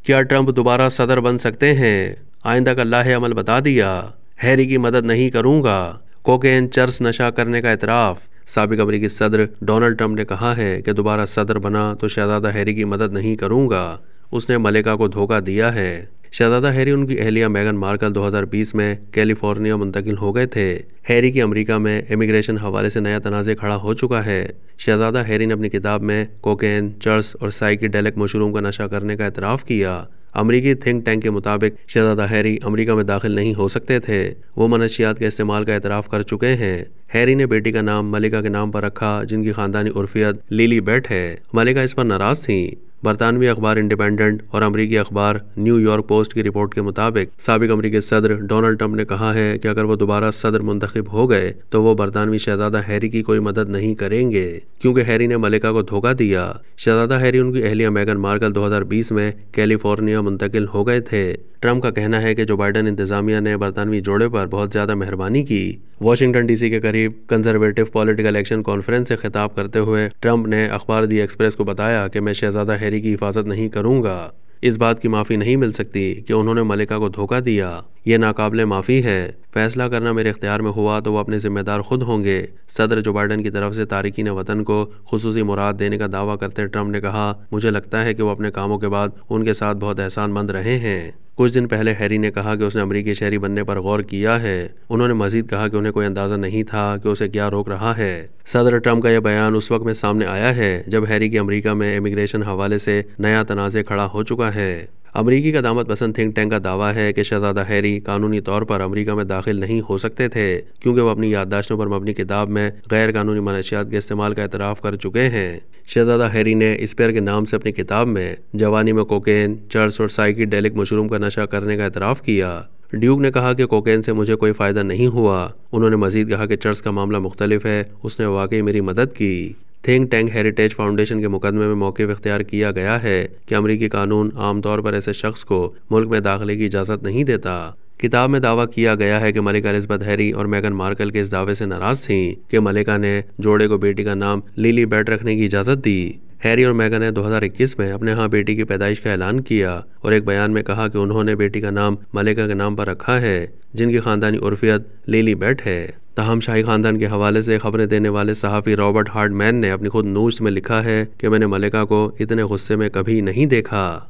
کیا ٹرمپ دوبارہ صدر بن سکتے ہیں؟ آئندہ کا لاہ عمل بتا دیا، ہیری کی مدد نہیں کروں گا، کوکین چرس نشہ کرنے کا اعتراف۔ سابق امریکی صدر ڈونلڈ ٹرمپ نے کہا ہے کہ دوبارہ صدر بنا تو شہزادہ ہیری کی مدد نہیں کروں گا، اس نے ملکہ کو دھوکہ دیا ہے۔ شہزادہ ہیری ان کی اہلیہ میگن مارکل 2020 میں کیلیفورنیا منتقل ہو گئے تھے۔ ہیری کی امریکہ میں امیگریشن حوالے سے نیا تنازع کھڑا ہو چکا ہے۔ شہزادہ ہیری نے اپنی کتاب میں کوکین، چرس اور سائیکیڈیلک مشروم کا نشہ کرنے کا اعتراف کیا۔ امریکی تھنک ٹینک کے مطابق شہزادہ ہیری امریکہ میں داخل نہیں ہو سکتے تھے، وہ منشیات کے استعمال کا اعتراف کر چکے ہیں۔ ہیری نے بیٹی کا نام ملکہ کے نام پر رکھا، جن کی خاندانی عرفیت لیلی بیٹ ہے۔ ملکہ اس پر ناراض تھیں۔ برطانوی اخبار انڈیپینڈنٹ اور امریکی اخبار نیو یارک پوسٹ کی رپورٹ کے مطابق سابق امریکی صدر ڈونلڈ ٹرمپ نے کہا ہے کہ اگر وہ دوبارہ صدر منتخب ہو گئے تو وہ برطانوی شہزادہ ہیری کی کوئی مدد نہیں کریں گے، کیونکہ ہیری نے ملکہ کو دھوکہ دیا۔ شہزادہ ہیری ان کی اہلیہ میگن مارکل 2020 میں کیلیفورنیا منتقل ہو گئے تھے۔ ٹرمپ کا کہنا ہے کہ جو بائیڈن انتظامیہ نے برطانوی جوڑے پر بہت زیادہ مہربانی کی۔ واشنگٹن ڈی سی کے قریب کنزرویٹو پولیٹیکل ایکشن کانفرنس سے خطاب کرتے ہوئے ٹرمپ نے اخبار دی ایکسپریس کو بتایا کہ میں شہزادہ ہیری کی حفاظت نہیں کروں گا۔ اس بات کی معافی نہیں مل سکتی کہ انہوں نے ملکہ کو دھوکہ دیا، یہ ناقابل معافی ہے۔ فیصلہ کرنا میرے اختیار میں ہوا تو وہ اپنے ذمہ دار خود ہوں گے۔ صدر جو بائیڈن کی طرف سے تارکین وطن کو خصوصی مراد دینے کا دعویٰ کرتے ٹرمپ نے کہا، مجھے لگتا ہے کہ وہ اپنے کاموں کے بعد ان کے ساتھ بہت احسان مند رہے ہیں۔ کچھ دن پہلے ہیری نے کہا کہ اس نے امریکی شہری بننے پر غور کیا ہے۔ انہوں نے مزید کہا کہ انہیں کوئی اندازہ نہیں تھا کہ اسے کیا روک رہا ہے۔ صدر ٹرمپ کا یہ بیان اس وقت میں سامنے آیا ہے جب ہیری کی امریکہ میں امیگریشن حوالے سے نیا تنازع کھڑا ہو چکا ہے۔ امریکی قدامت پسند تھنک ٹینک کا دعویٰ ہے کہ شہزادہ ہیری قانونی طور پر امریکہ میں داخل نہیں ہو سکتے تھے، کیونکہ وہ اپنی یادداشتوں پر مبنی کتاب میں غیر قانونی منشیات کے استعمال کا اعتراف کر چکے ہیں۔ شہزادہ ہیری نے اسپیئر کے نام سے اپنی کتاب میں جوانی میں کوکین، چرس اور سائیکیڈیلک مشروم کا نشہ کرنے کا اعتراف کیا۔ ڈیوک نے کہا کہ کوکین سے مجھے کوئی فائدہ نہیں ہوا۔ انہوں نے مزید کہا کہ چرس کا معاملہ مختلف ہے، اس نے واقعی میری مدد کی۔ تھنک ٹینک ہیریٹیج فاؤنڈیشن کے مقدمے میں موقف اختیار کیا گیا ہے کہ امریکی قانون عام طور پر ایسے شخص کو ملک میں داخلے کی اجازت نہیں دیتا۔ کتاب میں دعویٰ کیا گیا ہے کہ ملکہ الزبتھ ہیری اور میگن مارکل کے اس دعوے سے ناراض تھیں کہ ملکہ نے جوڑے کو بیٹی کا نام لیلی بیٹ رکھنے کی اجازت دی۔ ہیری اور میگن نے 2021 میں اپنے ہاں بیٹی کی پیدائش کا اعلان کیا اور ایک بیان میں کہا کہ انہوں نے بیٹی کا نام ملکہ کے نام پر رکھا ہے، جن کی خاندانی عرفیت لیلی بیٹ ہے۔ تاہم شاہی خاندان کے حوالے سے خبریں دینے والے صحافی رابرٹ ہارڈ مین نے اپنی خود نوشت میں لکھا ہے کہ میں نے ملکہ کو اتنے غصے میں کبھی نہیں دیکھا۔